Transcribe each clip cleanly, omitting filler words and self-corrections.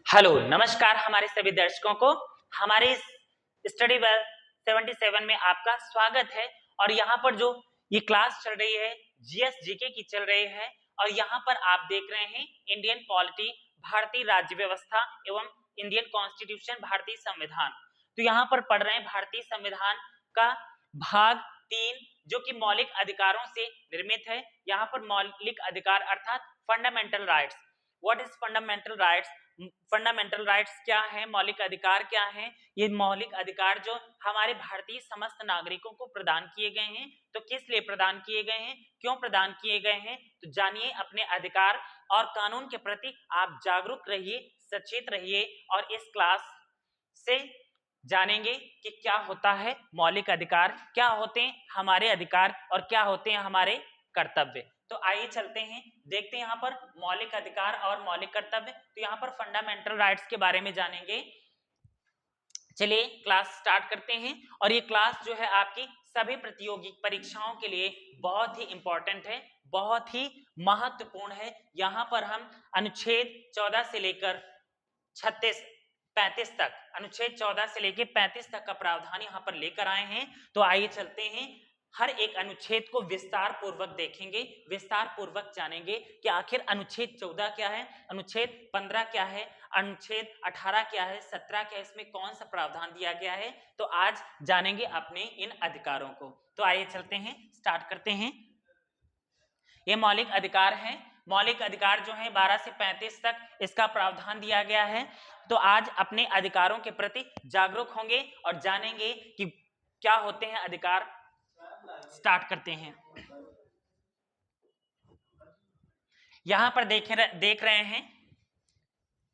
Hello नमस्कार हमारे सभी दर्शकों को हमारे इस स्टडी वेल 77 में आपका स्वागत है। और यहाँ पर जो ये क्लास चल रही है जीएस जीके की चल रही है और यहाँ पर आप देख रहे हैं इंडियन पॉलिटी, भारतीय राज्य व्यवस्था एवं इंडियन कॉन्स्टिट्यूशन, भारतीय संविधान। तो यहाँ पर पढ़ रहे हैं भारतीय संविधान का भाग 3 जो कि मौलिक अधिकारों से निर्मित है। यहाँ पर मौलिक अधिकार अर्थात fundamental rights. What is fundamental rights? Fundamental rights क्या है, मौलिक अधिकार क्या है? ये मौलिक अधिकार जो हमारे भारतीय समस्त नागरिकों को प्रदान किए गए हैं। तो किस लिए प्रदान किए गए हैं, क्यों प्रदान किए गए हैं, तो जानिए अपने अधिकार और कानून के प्रति आप जागरूक रहिए, सचेत रहिए और इस क्लास से जानेंगे कि क्या होता है मौलिक अधिकार, क्या होते हैं हमारे अधिकार और क्या होते हैं हमारे कर्तव्य। तो आइए चलते हैं, देखते हैं यहाँ पर मौलिक अधिकार और मौलिक कर्तव्य। तो यहाँ पर फंडामेंटल राइट्स के बारे में जानेंगे। चलिए क्लास स्टार्ट करते हैं। और ये क्लास जो है आपकी सभी प्रतियोगी परीक्षाओं के लिए बहुत ही इंपॉर्टेंट है, बहुत ही महत्वपूर्ण है। यहाँ पर हम अनुच्छेद 14 से लेकर 35 तक, अनुच्छेद 14 से लेकर 35 तक का प्रावधान यहाँ पर लेकर आए हैं। तो आइए चलते हैं, हर एक अनुच्छेद को विस्तार पूर्वक देखेंगे, विस्तार पूर्वक जानेंगे कि आखिर अनुच्छेद 14 क्या है, अनुच्छेद 15 क्या है, अनुच्छेद 18 क्या है, 17 क्या है, इसमें कौन सा प्रावधान दिया गया है। तो आज जानेंगे अपने इन अधिकारों को। तो आइए चलते हैं, स्टार्ट करते हैं। ये मौलिक अधिकार है। मौलिक अधिकार जो है 12 से 35 तक इसका प्रावधान दिया गया है। तो आज अपने अधिकारों के प्रति जागरूक होंगे और जानेंगे कि क्या होते हैं अधिकार। स्टार्ट करते हैं। यहां पर देख रहे हैं,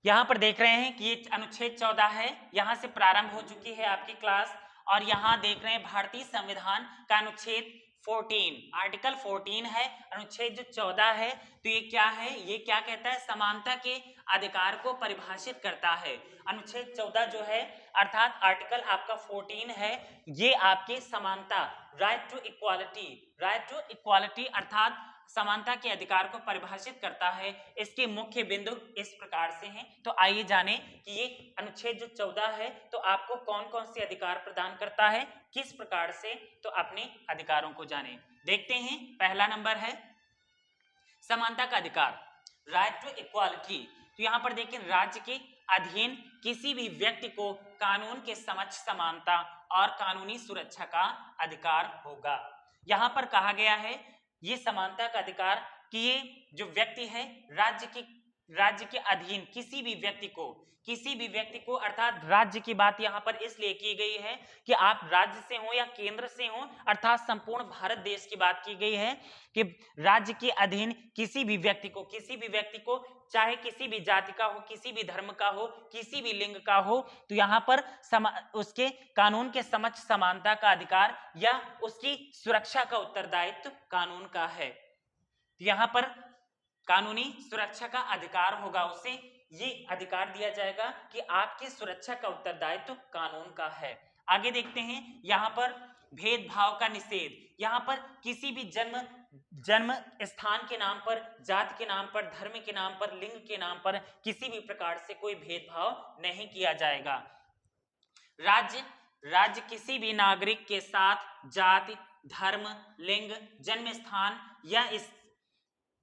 यहां पर देख रहे हैं कि ये अनुच्छेद 14 है, यहां से प्रारंभ हो चुकी है आपकी क्लास। और यहां देख रहे हैं भारतीय संविधान का अनुच्छेद 14, आर्टिकल 14 है, अनुच्छेद जो 14 है। तो ये क्या है, ये क्या कहता है, समानता के अधिकार को परिभाषित करता है। अनुच्छेद 14 जो है अर्थात आर्टिकल आपका 14 है, ये आपकी समानता, right to equality, right to equality अर्थात समानता के अधिकार को परिभाषित करता है। इसके मुख्य बिंदु इस प्रकार से हैं। तो आइए जानें कि ये अनुच्छेद जो 14 है तो आपको कौन कौन से अधिकार प्रदान करता है, किस प्रकार से, तो अपने अधिकारों को जानें। देखते हैं, पहला नंबर है समानता का अधिकार, राइट टू इक्वालिटी। तो यहाँ पर देखिए, राज्य के अधीन किसी भी व्यक्ति को कानून के समक्ष समानता और कानूनी सुरक्षा का अधिकार होगा। यहाँ पर कहा गया है ये समानता का अधिकार कि ये जो व्यक्ति है राज्य के अधीन किसी भी व्यक्ति को अर्थात राज्य की बात यहाँ पर इसलिए की गई है कि आप राज्य से हो या केंद्र से हो, अर्थात संपूर्ण भारत देश की बात की गई है कि राज्य के अधीन किसी भी व्यक्ति को चाहे किसी भी जाति का हो, किसी भी धर्म का हो, किसी भी लिंग का हो, तो यहाँ पर उसके कानून के समक्ष समानता का अधिकार या उसकी सुरक्षा का उत्तरदायित्व कानून का है। तो यहाँ पर कानूनी सुरक्षा का अधिकार होगा, उसे ये अधिकार दिया जाएगा कि आपकी सुरक्षा का उत्तरदायित्व कानून का है। आगे देखते हैं, यहाँ पर भेदभाव का निषेध। यहाँ पर किसी भी जन्म स्थान के नाम पर, जाति के नाम पर, धर्म के नाम पर, लिंग के नाम पर किसी भी प्रकार से कोई भेदभाव नहीं किया जाएगा। राज्य किसी भी नागरिक के साथ जाति, धर्म, लिंग, जन्म स्थान या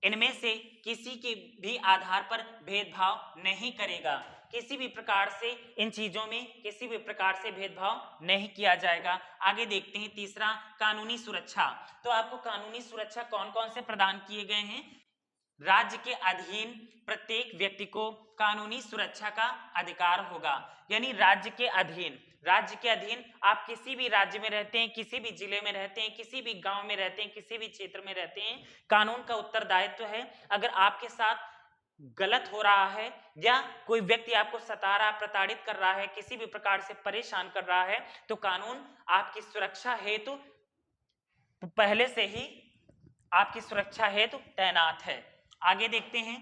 इनमें से किसी के भी आधार पर भेदभाव नहीं करेगा। किसी भी प्रकार से इन चीजों में किसी भी प्रकार से भेदभाव नहीं किया जाएगा। आगे देखते हैं, तीसरा कानूनी सुरक्षा। तो आपको कानूनी सुरक्षा कौन कौन से प्रदान किए गए हैं, राज्य के अधीन प्रत्येक व्यक्ति को कानूनी सुरक्षा का अधिकार होगा। यानी राज्य के अधीन आप किसी भी राज्य में रहते हैं, किसी भी जिले में रहते हैं, किसी भी गांव में रहते हैं, किसी भी क्षेत्र में रहते हैं, कानून का उत्तरदायित्व है। अगर आपके साथ गलत हो रहा है या कोई व्यक्ति आपको सता रहा, प्रताड़ित कर रहा है, किसी भी प्रकार से परेशान कर रहा है, तो कानून आपकी सुरक्षा हेतु पहले से ही आपकी सुरक्षा हेतु तैनात है। आगे देखते हैं,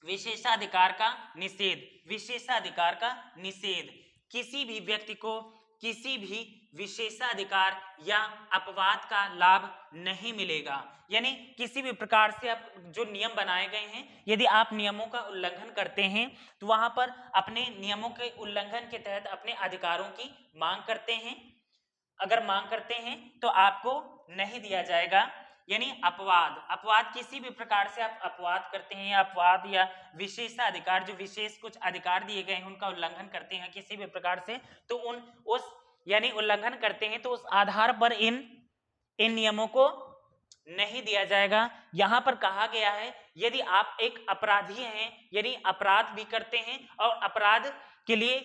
विशेषाधिकार का निषेध। विशेषाधिकार का निषेध, किसी भी व्यक्ति को किसी भी विशेषाधिकार या अपवाद का लाभ नहीं मिलेगा। यानी किसी भी प्रकार से आप जो नियम बनाए गए हैं, यदि आप नियमों का उल्लंघन करते हैं तो वहां पर अपने नियमों के उल्लंघन के तहत अपने अधिकारों की मांग करते हैं, अगर मांग करते हैं तो आपको नहीं दिया जाएगा। यानी अपवाद, अपवाद किसी भी प्रकार से आप अपवाद करते हैं या अपवाद या विशेषाधिकार, जो विशेष कुछ अधिकार दिए गए हैं उनका उल्लंघन करते हैं किसी भी प्रकार से, तो उस यानी उल्लंघन करते हैं तो उस आधार पर इन नियमों को नहीं दिया जाएगा। यहां पर कहा गया है यदि आप एक अपराधी हैं, यदि अपराध भी करते हैं और अपराध के लिए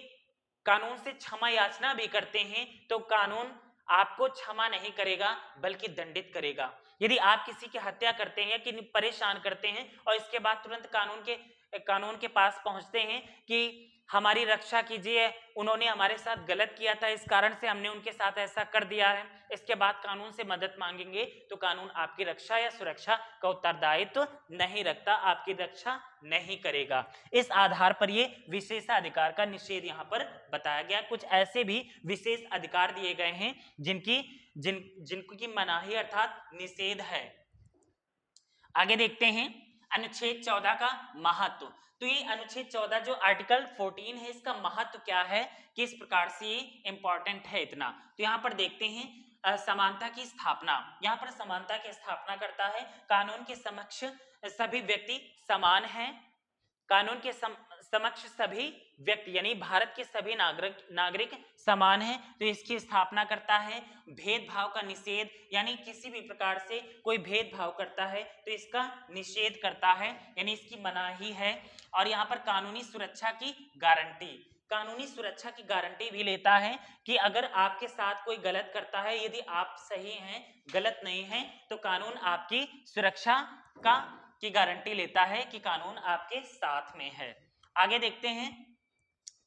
कानून से क्षमा याचना भी करते हैं तो कानून आपको क्षमा नहीं करेगा बल्कि दंडित करेगा। यदि आप किसी की हत्या करते हैं कि परेशान करते हैं और इसके बाद तुरंत कानून के पास पहुंचते हैं कि हमारी रक्षा कीजिए, उन्होंने हमारे साथ गलत किया था, इस कारण से हमने उनके साथ ऐसा कर दिया है, इसके बाद कानून से मदद मांगेंगे तो कानून आपकी रक्षा या सुरक्षा का उत्तरदायित्व नहीं रखता, आपकी रक्षा नहीं करेगा। इस आधार पर ये विशेषाधिकार का निषेध यहाँ पर बताया गया। कुछ ऐसे भी विशेष अधिकार दिए गए हैं जिनकी मनाही अर्थात निषेध है। आगे देखते हैं अनुच्छेद 14 का महत्व। तो ये अनुच्छेद 14 जो आर्टिकल 14 है, इसका महत्व क्या है, किस प्रकार से ये इंपॉर्टेंट है इतना, तो यहाँ पर देखते हैं समानता की स्थापना। यहाँ पर समानता की स्थापना करता है, कानून के समक्ष सभी व्यक्ति समान हैं, कानून के समक्ष सभी व्यक्ति यानी भारत के सभी नागरिक समान हैं, तो इसकी स्थापना करता है। भेदभाव का निषेध, यानी किसी भी प्रकार से कोई भेदभाव करता है तो इसका निषेध करता है, यानी इसकी मनाही है। और यहाँ पर कानूनी सुरक्षा की गारंटी, कानूनी सुरक्षा की गारंटी भी लेता है कि अगर आपके साथ कोई गलत करता है, यदि आप सही हैं गलत नहीं हैं, तो कानून आपकी सुरक्षा की गारंटी लेता है कि कानून आपके साथ में है। आगे देखते हैं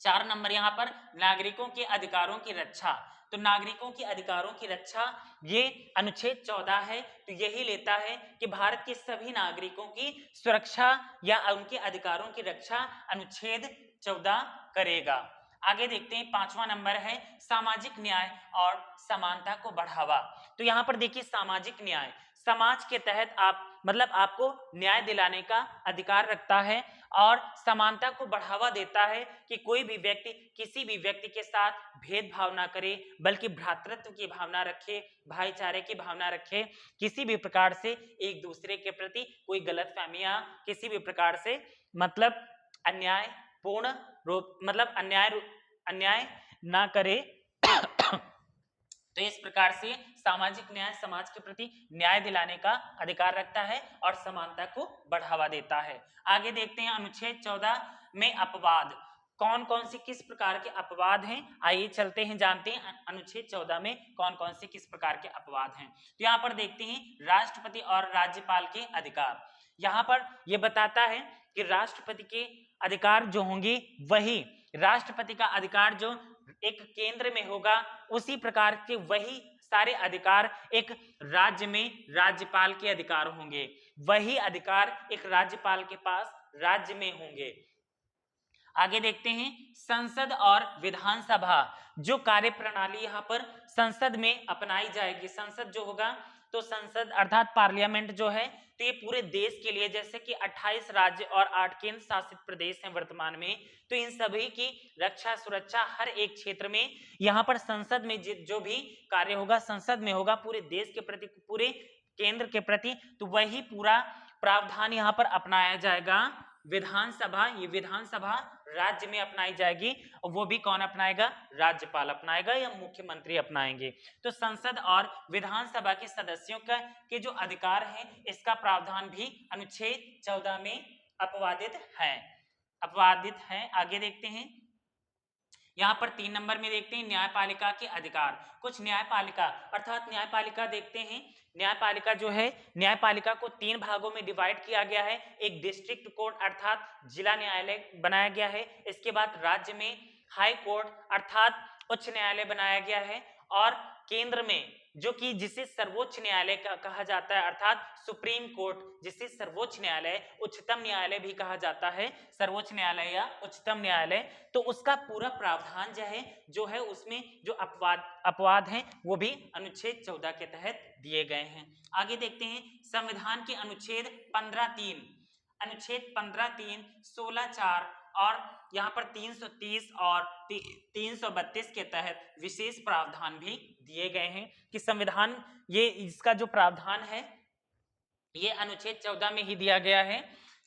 4 नंबर, यहाँ पर नागरिकों के अधिकारों की रक्षा। तो नागरिकों के अधिकारों की रक्षा ये अनुच्छेद 14 है, तो यही लेता है कि भारत के सभी नागरिकों की सुरक्षा या उनके अधिकारों की रक्षा अनुच्छेद 14 करेगा। आगे देखते हैं 5वां नंबर है सामाजिक न्याय और समानता को बढ़ावा। तो यहाँ पर देखिए सामाजिक न्याय, समाज के तहत आप मतलब आपको न्याय दिलाने का अधिकार रखता है और समानता को बढ़ावा देता है कि कोई भी व्यक्ति किसी भी व्यक्ति के साथ भेदभाव ना करे बल्कि भ्रातृत्व की भावना रखे, भाईचारे की भावना रखे, किसी भी प्रकार से एक दूसरे के प्रति कोई गलतफहमियां किसी भी प्रकार से मतलब अन्यायपूर्ण रूप मतलब अन्याय ना करे। तो इस प्रकार से सामाजिक न्याय समाज के प्रति न्याय दिलाने का अधिकार रखता है और समानता को बढ़ावा देता है। आगे देखते हैं अनुच्छेद 14 में अपवाद, कौन कौन से किस प्रकार के अपवाद हैं, आइए चलते हैं जानते हैं अनुच्छेद 14 में कौन कौन से किस प्रकार के अपवाद हैं। तो यहाँ पर देखते हैं राष्ट्रपति और राज्यपाल के अधिकार। यहाँ पर यह बताता है कि राष्ट्रपति के अधिकार जो होंगे वही राष्ट्रपति का अधिकार जो एक केंद्र में होगा, उसी प्रकार के वही सारे अधिकार एक राज्य में राज्यपाल के अधिकार होंगे, वही अधिकार एक राज्यपाल के पास राज्य में होंगे। आगे देखते हैं संसद और विधानसभा, जो कार्य प्रणाली यहाँ पर संसद में अपनाई जाएगी। संसद जो होगा तो संसद अर्थात पार्लियामेंट जो है तो ये पूरे देश के लिए, जैसे कि 28 राज्य और 8 केंद्र शासित प्रदेश हैं वर्तमान में, तो इन सभी की रक्षा सुरक्षा हर एक क्षेत्र में यहाँ पर संसद में जो भी कार्य होगा संसद में होगा, पूरे देश के प्रति पूरे केंद्र के प्रति, तो वही पूरा प्रावधान यहाँ पर अपनाया जाएगा। विधानसभा, ये विधानसभा राज्य में अपनाई जाएगी और वो भी कौन अपनाएगा, राज्यपाल अपनाएगा या मुख्यमंत्री अपनाएंगे। तो संसद और विधानसभा के सदस्यों के जो अधिकार हैं इसका प्रावधान भी अनुच्छेद 14 में अपवादित है। आगे देखते हैं यहाँ पर 3 नंबर में देखते हैं न्यायपालिका के अधिकार। कुछ न्यायपालिका अर्थात न्यायपालिका देखते हैं, न्यायपालिका जो है न्यायपालिका को 3 भागों में डिवाइड किया गया है। एक डिस्ट्रिक्ट कोर्ट अर्थात जिला न्यायालय बनाया गया है, इसके बाद राज्य में हाई कोर्ट अर्थात उच्च न्यायालय बनाया गया है और केंद्र में, जो कि जिसे सर्वोच्च न्यायालय का कहा जाता है, अर्थात सुप्रीम कोर्ट, जिसे सर्वोच्च न्यायालय, उच्चतम न्यायालय भी कहा जाता है, सर्वोच्च न्यायालय या उच्चतम न्यायालय, तो उसका पूरा प्रावधान जो है उसमें जो अपवाद हैं वो भी अनुच्छेद 14 के तहत दिए गए हैं। आगे देखते हैं संविधान के अनुच्छेद 15(3), अनुच्छेद 15(3), 16(4) और यहाँ पर 330 और 332 के तहत विशेष प्रावधान भी दिए गए हैं कि संविधान, ये इसका जो प्रावधान है ये अनुच्छेद 14 में ही दिया गया है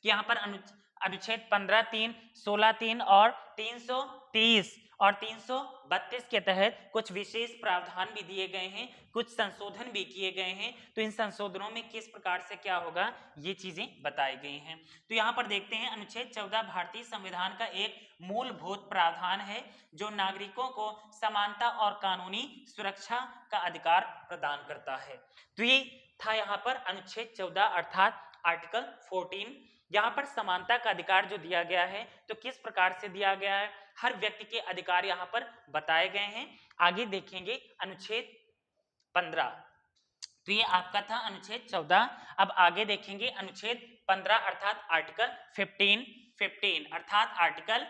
कि यहाँ पर अनुच्छेद 15(3), 16(3) और 330 और 332 के तहत कुछ विशेष प्रावधान भी दिए गए हैं, कुछ संशोधन भी किए गए हैं। तो इन संशोधनों में किस प्रकार से क्या होगा ये चीजें बताई गई हैं। तो यहाँ पर देखते हैं अनुच्छेद 14 भारतीय संविधान का एक मूलभूत प्रावधान है जो नागरिकों को समानता और कानूनी सुरक्षा का अधिकार प्रदान करता है। तो ये था यहाँ पर अनुच्छेद 14 अर्थात आर्टिकल 14। यहाँ पर समानता का अधिकार जो दिया गया है तो किस प्रकार से दिया गया है, हर व्यक्ति के अधिकार यहाँ पर बताए गए हैं। आगे देखेंगे अनुच्छेद 15, तो ये आपका था अनुच्छेद 14। अब आगे देखेंगे अनुच्छेद 15 अर्थात आर्टिकल 15 अर्थात आर्टिकल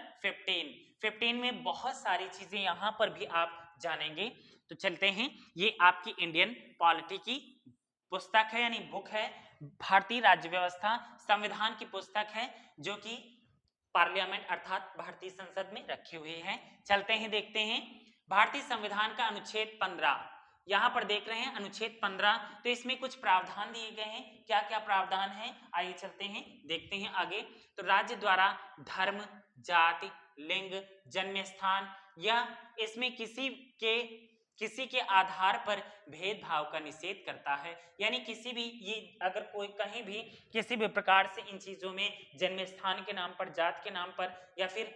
15 में बहुत सारी चीजें यहाँ पर भी आप जानेंगे। तो चलते हैं, ये आपकी इंडियन पॉलिटी की पुस्तक है, यानी बुक है, भारतीय राज्य व्यवस्था संविधान की पुस्तक है जो कि पार्लियामेंट अर्थात भारतीय संसद में रखी हुई है। चलते हैं देखते हैं भारतीय संविधान का अनुच्छेद 15, यहाँ पर देख रहे हैं अनुच्छेद 15, तो इसमें कुछ प्रावधान दिए गए हैं। क्या क्या प्रावधान है आइए चलते हैं देखते हैं आगे। तो राज्य द्वारा धर्म, जाति, लिंग, जन्म स्थान या इसमें किसी के आधार पर भेदभाव का निषेध करता है, यानी किसी भी, ये अगर कोई कहीं भी किसी भी प्रकार से इन चीजों में जन्म स्थान के नाम पर, जात के नाम पर या फिर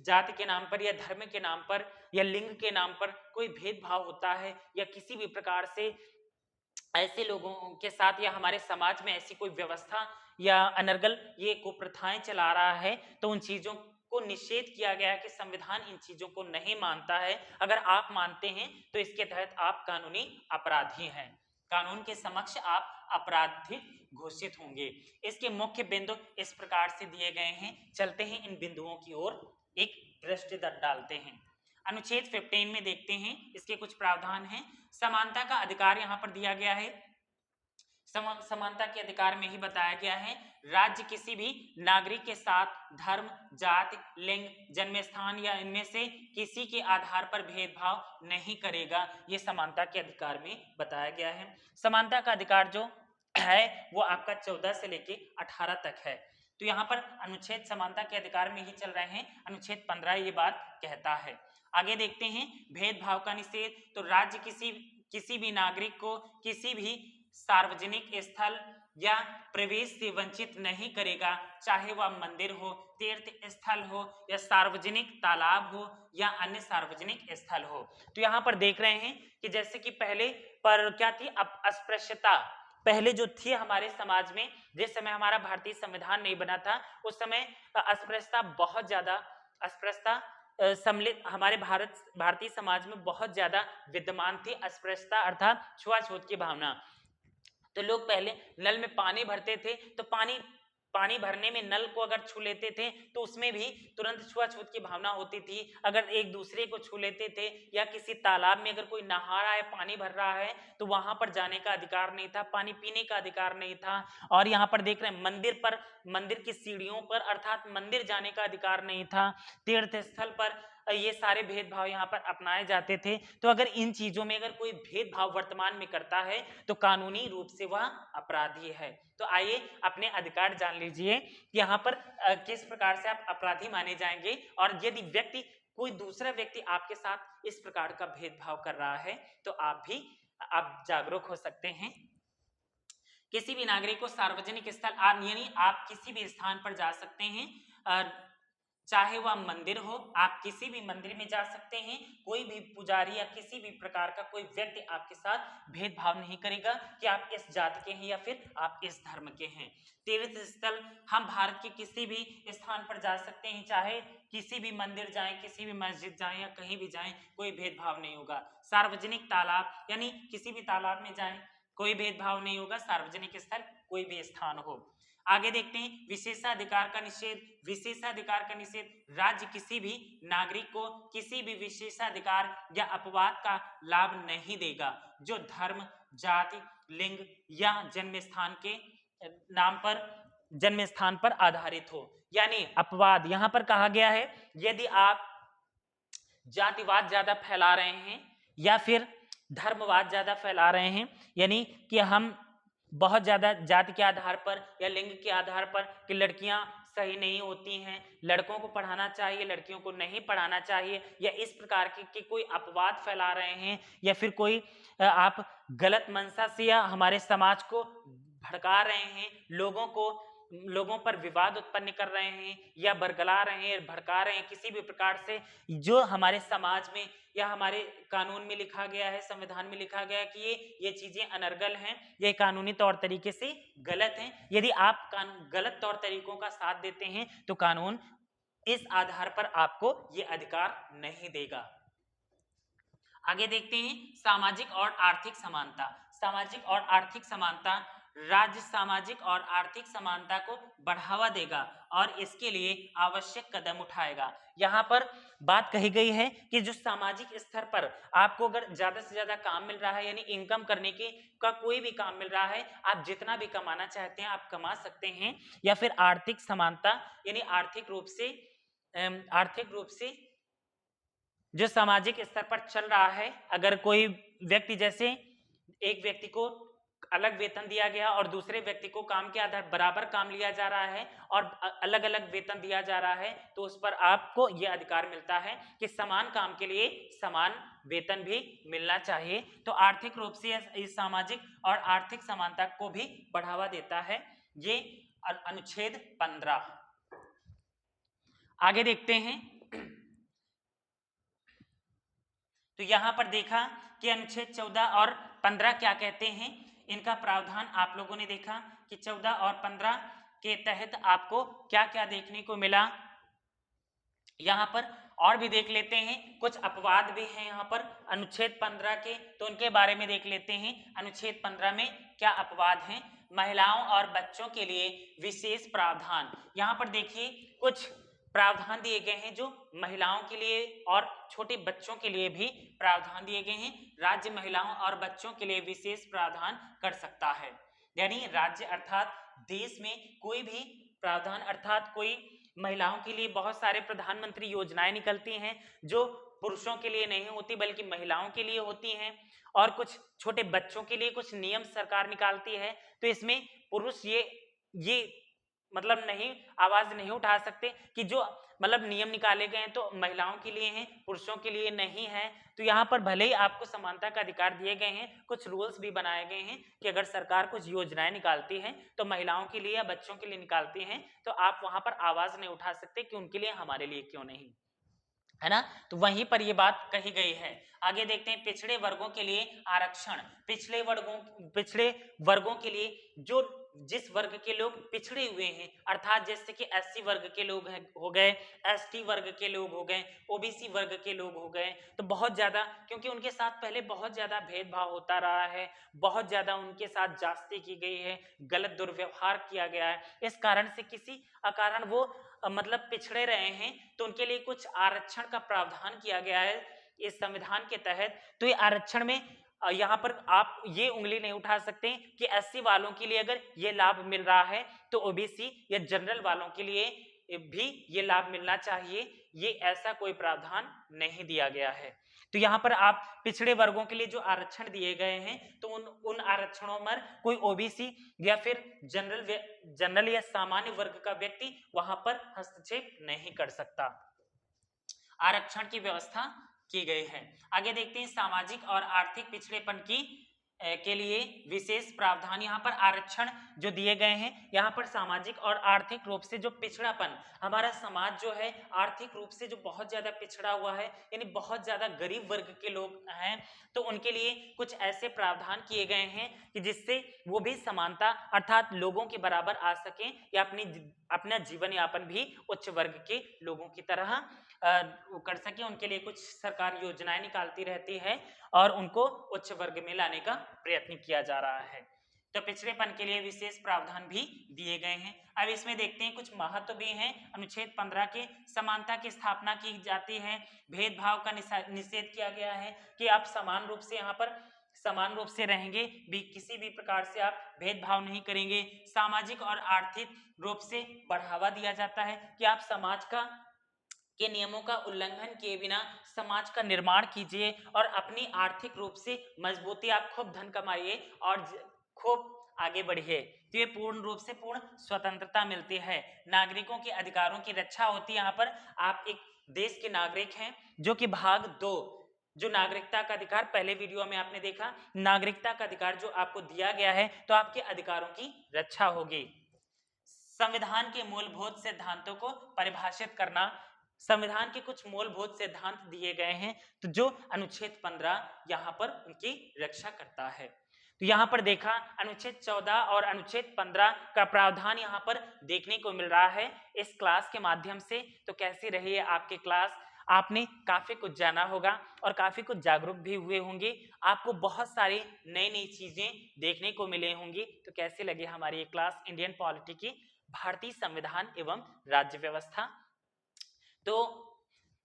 जाति के नाम पर या धर्म के नाम पर या लिंग के नाम पर कोई भेदभाव होता है या किसी भी प्रकार से ऐसे लोगों के साथ या हमारे समाज में ऐसी कोई व्यवस्था या अनर्गल ये कुप्रथाएं चला रहा है, तो उन चीजों को निषेध किया गया है कि संविधान इन चीजों को नहीं मानता है। अगर आप मानते हैं तो इसके तहत आप कानूनी अपराधी हैं, कानून के समक्ष आप अपराधी घोषित होंगे। इसके मुख्य बिंदु इस प्रकार से दिए गए हैं, चलते हैं इन बिंदुओं की ओर एक दृष्टि डालते हैं। अनुच्छेद 15 में देखते हैं इसके कुछ प्रावधान हैं। समानता का अधिकार यहाँ पर दिया गया है, समानता के अधिकार में ही बताया गया है राज्य किसी भी नागरिक के साथ धर्म, जाति, लिंग, जन्म स्थान या इनमें से किसी के आधार पर भेदभाव नहीं करेगा, ये समानता के अधिकार में बताया गया है। समानता का अधिकार जो है वो आपका 14 से लेके 18 तक है। तो यहाँ पर अनुच्छेद समानता के अधिकार में ही चल रहे हैं, अनुच्छेद 15 ये बात कहता है। आगे देखते हैं भेदभाव का निषेध, तो राज्य किसी भी नागरिक को किसी भी सार्वजनिक स्थल या प्रवेश से वंचित नहीं करेगा, चाहे वह मंदिर हो, तीर्थ स्थल हो या सार्वजनिक तालाब हो या अन्य सार्वजनिक स्थल हो। तो यहाँ पर देख रहे हैं कि जैसे कि पहले पर क्या थी, अस्पृश्यता पहले जो थी हमारे समाज में, जिस समय हमारा भारतीय संविधान नहीं बना था उस समय अस्पृश्यता बहुत ज्यादा, अस्पृश्यता सम्मिलित हमारे भारतीय समाज में बहुत ज्यादा विद्यमान थी। अस्पृश्यता अर्थात छुआछूत की भावना। तो लोग पहले नल में पानी भरते थे तो पानी भरने में नल को अगर छू लेते थे तो उसमें भी तुरंत छुआछूत की भावना होती थी। अगर एक दूसरे को छू लेते थे या किसी तालाब में अगर कोई नहा रहा है, पानी भर रहा है तो वहां पर जाने का अधिकार नहीं था, पानी पीने का अधिकार नहीं था। और यहाँ पर देख रहे हैं मंदिर की सीढ़ियों पर अर्थात मंदिर जाने का अधिकार नहीं था, तीर्थ स्थल पर ये सारे भेदभाव यहाँ पर अपनाए जाते थे। तो अगर इन चीजों में अगर कोई भेदभाव वर्तमान में करता है तो कानूनी रूप से वह अपराधी है। तो आइए अपने अधिकार जान लीजिए यहाँ पर किस प्रकार से आप अपराधी माने जाएंगे, और यदि कोई दूसरा व्यक्ति आपके साथ इस प्रकार का भेदभाव कर रहा है तो आप जागरूक हो सकते हैं। किसी भी नागरिक को सार्वजनिक स्थल यानी आप किसी भी स्थान पर जा सकते हैं, चाहे वह मंदिर हो, आप किसी भी मंदिर में जा सकते हैं, कोई भी पुजारी या किसी भी प्रकार का कोई व्यक्ति आपके साथ भेदभाव नहीं करेगा कि आप इस जाति के हैं या फिर आप इस धर्म के हैं। तीर्थ स्थल, हम भारत के किसी भी स्थान पर जा सकते हैं, चाहे किसी भी मंदिर जाएं, किसी भी मस्जिद जाएं या कहीं भी जाएं, कोई भेदभाव नहीं होगा। सार्वजनिक तालाब, यानी किसी भी तालाब में जाएं, कोई भेदभाव नहीं होगा, सार्वजनिक स्थल कोई भी स्थान हो। आगे देखते हैं विशेषाधिकार का निषेध। विशेषाधिकार का निषेध, राज्य किसी भी नागरिक को किसी भी विशेषाधिकार या अपवाद का लाभ नहीं देगा जो धर्म, जाति, लिंग या जन्म स्थान के नाम पर, जन्म स्थान पर आधारित हो। यानी अपवाद यहां पर कहा गया है, यदि आप जातिवाद ज्यादा फैला रहे हैं या फिर धर्मवाद ज्यादा फैला रहे हैं, यानी कि हम बहुत ज्यादा जाति के आधार पर या लिंग के आधार पर कि लड़कियां सही नहीं होती हैं, लड़कों को पढ़ाना चाहिए, लड़कियों को नहीं पढ़ाना चाहिए, या इस प्रकार के कोई अपवाद फैला रहे हैं, या फिर कोई आप गलत मंशा से या हमारे समाज को भड़का रहे हैं, लोगों पर विवाद उत्पन्न कर रहे हैं या बरगला रहे हैं, भड़का रहे हैं किसी भी प्रकार से, जो हमारे समाज में या हमारे कानून में लिखा गया है, संविधान में लिखा गया है कि ये चीजें अनर्गल हैं, ये कानूनी तौर तरीके से गलत हैं। यदि आप गलत तौर तरीकों का साथ देते हैं तो कानून इस आधार पर आपको ये अधिकार नहीं देगा। आगे देखते हैं सामाजिक और आर्थिक समानता। सामाजिक और आर्थिक समानता, राज्य सामाजिक और आर्थिक समानता को बढ़ावा देगा और इसके लिए आवश्यक कदम उठाएगा। यहाँ पर बात कही गई है कि जो सामाजिक स्तर पर आपको अगर ज्यादा से ज्यादा काम मिल रहा है, यानी इनकम करने की का कोई भी काम मिल रहा है, आप जितना भी कमाना चाहते हैं आप कमा सकते हैं, या फिर आर्थिक समानता यानी आर्थिक रूप से जो सामाजिक स्तर पर चल रहा है, अगर कोई व्यक्ति, जैसे एक व्यक्ति को अलग वेतन दिया गया और दूसरे व्यक्ति को काम के आधार बराबर काम लिया जा रहा है और अलग अलग वेतन दिया जा रहा है, तो उस पर आपको यह अधिकार मिलता है कि समान काम के लिए समान वेतन भी मिलना चाहिए। तो आर्थिक रूप से इस सामाजिक और आर्थिक समानता को भी बढ़ावा देता है ये अनुच्छेद 15। आगे देखते हैं, तो यहां पर देखा कि अनुच्छेद 14 और 15 क्या कहते हैं, इनका प्रावधान आप लोगों ने देखा कि 14 और 15 के तहत आपको क्या क्या देखने को मिला। यहां पर और भी देख लेते हैं, कुछ अपवाद भी हैं यहां पर अनुच्छेद 15 के, तो उनके बारे में देख लेते हैं। अनुच्छेद 15 में क्या अपवाद हैं। महिलाओं और बच्चों के लिए विशेष प्रावधान, यहां पर देखिए कुछ प्रावधान दिए गए हैं जो महिलाओं के लिए और छोटे बच्चों के लिए भी प्रावधान दिए गए हैं। राज्य महिलाओं और बच्चों के लिए विशेष प्रावधान कर सकता है, यानी राज्य अर्थात देश में कोई भी प्रावधान, अर्थात कोई महिलाओं के लिए बहुत सारे प्रधानमंत्री योजनाएं निकलती हैं जो पुरुषों के लिए नहीं होती बल्कि महिलाओं के लिए होती हैं, और कुछ छोटे बच्चों के लिए कुछ नियम सरकार निकालती है, तो इसमें पुरुष ये मतलब नहीं आवाज नहीं उठा सकते कि जो मतलब नियम निकाले गए हैं तो महिलाओं के लिए हैं, पुरुषों के लिए नहीं है। तो यहाँ पर भले ही आपको समानता का अधिकार दिए गए हैं, कुछ रूल्स भी बनाए गए हैं कि अगर सरकार कुछ योजनाएं निकालती है तो महिलाओं के लिए या बच्चों के लिए निकालती हैं, तो आप वहां पर आवाज नहीं उठा सकते कि उनके लिए, हमारे लिए क्यों नहीं, है ना। तो वहीं पर ये बात कही गई है। आगे देखते हैं पिछड़े वर्गों के लिए आरक्षण। पिछड़े वर्गों के लिए जो जिस वर्ग के लोग पिछड़े हुए हैं, अर्थात जैसे कि एससी वर्ग के लोग हो गए, एसटी वर्ग के लोग हो गए, ओबीसी वर्ग के लोग हो गए, तो बहुत ज्यादा, क्योंकि उनके साथ पहले बहुत ज्यादा भेदभाव होता रहा है, बहुत ज्यादा उनके साथ जास्ती की गई है, गलत दुर्व्यवहार किया गया है, इस कारण से किसी अकारण वो मतलब पिछड़े रहे हैं, तो उनके लिए कुछ आरक्षण का प्रावधान किया गया है इस संविधान के तहत। तो ये आरक्षण में यहाँ पर आप ये उंगली नहीं उठा सकते कि एससी वालों के लिए अगर ये लाभ मिल रहा है तो ओबीसी या जनरल वालों के लिए भी ये लाभ मिलना चाहिए, ये ऐसा कोई प्रावधान नहीं दिया गया है। तो यहाँ पर आप पिछड़े वर्गों के लिए जो आरक्षण दिए गए हैं तो उन आरक्षणों में कोई ओबीसी या फिर जनरल या सामान्य वर्ग का व्यक्ति वहां पर हस्तक्षेप नहीं कर सकता। आरक्षण की व्यवस्था की गई है। आगे देखते हैं सामाजिक और आर्थिक पिछड़ेपन के लिए विशेष प्रावधान। यहाँ पर आरक्षण जो दिए गए हैं यहाँ पर सामाजिक और आर्थिक रूप से जो पिछड़ापन, हमारा समाज जो है आर्थिक रूप से जो बहुत ज्यादा पिछड़ा हुआ है, यानी बहुत ज्यादा गरीब वर्ग के लोग हैं, तो उनके लिए कुछ ऐसे प्रावधान किए गए हैं कि जिससे वो भी समानता अर्थात लोगों के बराबर आ सकें या अपना जीवन यापन भी उच्च वर्ग के लोगों की तरह कर सके। उनके लिए कुछ सरकार योजनाएं निकालती रहती है और उनको उच्च वर्ग में लाने का प्रयत्न किया जा रहा है। तो पिछड़ेपन के लिए विशेष प्रावधान भी दिए गए हैं। अब इसमें देखते हैं कुछ महत्व भी हैं। अनुच्छेद 15 के समानता की स्थापना की जाती है, भेदभाव का निषेध किया गया है कि आप समान रूप से यहाँ पर समान रूप से रहेंगे, भी किसी भी प्रकार से आप भेदभाव नहीं करेंगे। सामाजिक और आर्थिक रूप से बढ़ावा दिया जाता है कि आप समाज के नियमों का उल्लंघन किए बिना समाज का निर्माण कीजिए और अपनी आर्थिक रूप से मजबूती, आप खूब धन कमाइए और खूब आगे बढ़िए। तो ये पूर्ण रूप से पूर्ण स्वतंत्रता मिलती है, नागरिकों के अधिकारों की रक्षा होती है। यहाँ पर आप एक देश के नागरिक हैं, जो कि भाग 2 जो नागरिकता का अधिकार, पहले वीडियो में आपने देखा, नागरिकता का अधिकार जो आपको दिया गया है, तो आपके अधिकारों की रक्षा होगी। संविधान के मूलभूत सिद्धांतों को परिभाषित करना, संविधान के कुछ मूलभूत सिद्धांत दिए गए हैं, तो जो अनुच्छेद 15 यहाँ पर उनकी रक्षा करता है। तो यहाँ पर देखा अनुच्छेद 14 और अनुच्छेद 15 का प्रावधान यहाँ पर देखने को मिल रहा है इस क्लास के माध्यम से। तो कैसी रही है आपकी क्लास? आपने काफी कुछ जाना होगा और काफी कुछ जागरूक भी हुए होंगे, आपको बहुत सारी नई नई चीजें देखने को मिले होंगी। तो कैसी लगी हमारी ये क्लास इंडियन पॉलिटी की, भारतीय संविधान एवं राज्य व्यवस्था? तो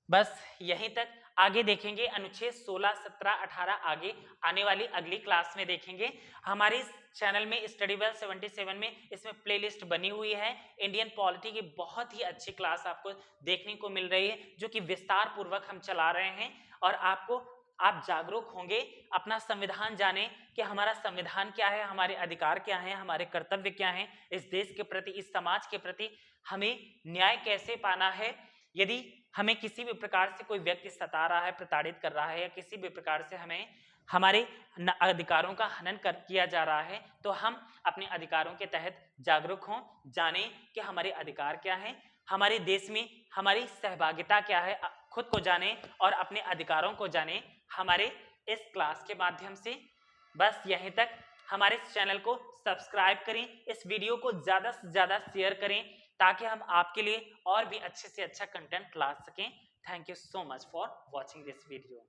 बस यहीं तक, आगे देखेंगे अनुच्छेद 16, 17, 18 आगे आने वाली अगली क्लास में देखेंगे। हमारे चैनल में स्टडी वेल 77 में इसमें प्लेलिस्ट बनी हुई है, इंडियन पॉलिटी की बहुत ही अच्छी क्लास आपको देखने को मिल रही है, जो कि विस्तार पूर्वक हम चला रहे हैं। और आप जागरूक होंगे, अपना संविधान जाने कि हमारा संविधान क्या है, हमारे अधिकार क्या हैं, हमारे कर्तव्य क्या हैं, इस देश के प्रति, इस समाज के प्रति हमें न्याय कैसे पाना है। यदि हमें किसी भी प्रकार से कोई व्यक्ति सता रहा है, प्रताड़ित कर रहा है, या किसी भी प्रकार से हमें हमारे अधिकारों का हनन किया जा रहा है, तो हम अपने अधिकारों के तहत जागरूक हों, जाने कि हमारे अधिकार क्या हैं, हमारे देश में हमारी सहभागिता क्या है, खुद को जाने और अपने अधिकारों को जाने हमारे इस क्लास के माध्यम से। बस यहीं तक, हमारे चैनल को सब्सक्राइब करें, इस वीडियो को ज़्यादा से ज़्यादा शेयर करें, ताकि हम आपके लिए और भी अच्छे से अच्छा कंटेंट ला सकें। Thank you so much for watching this video.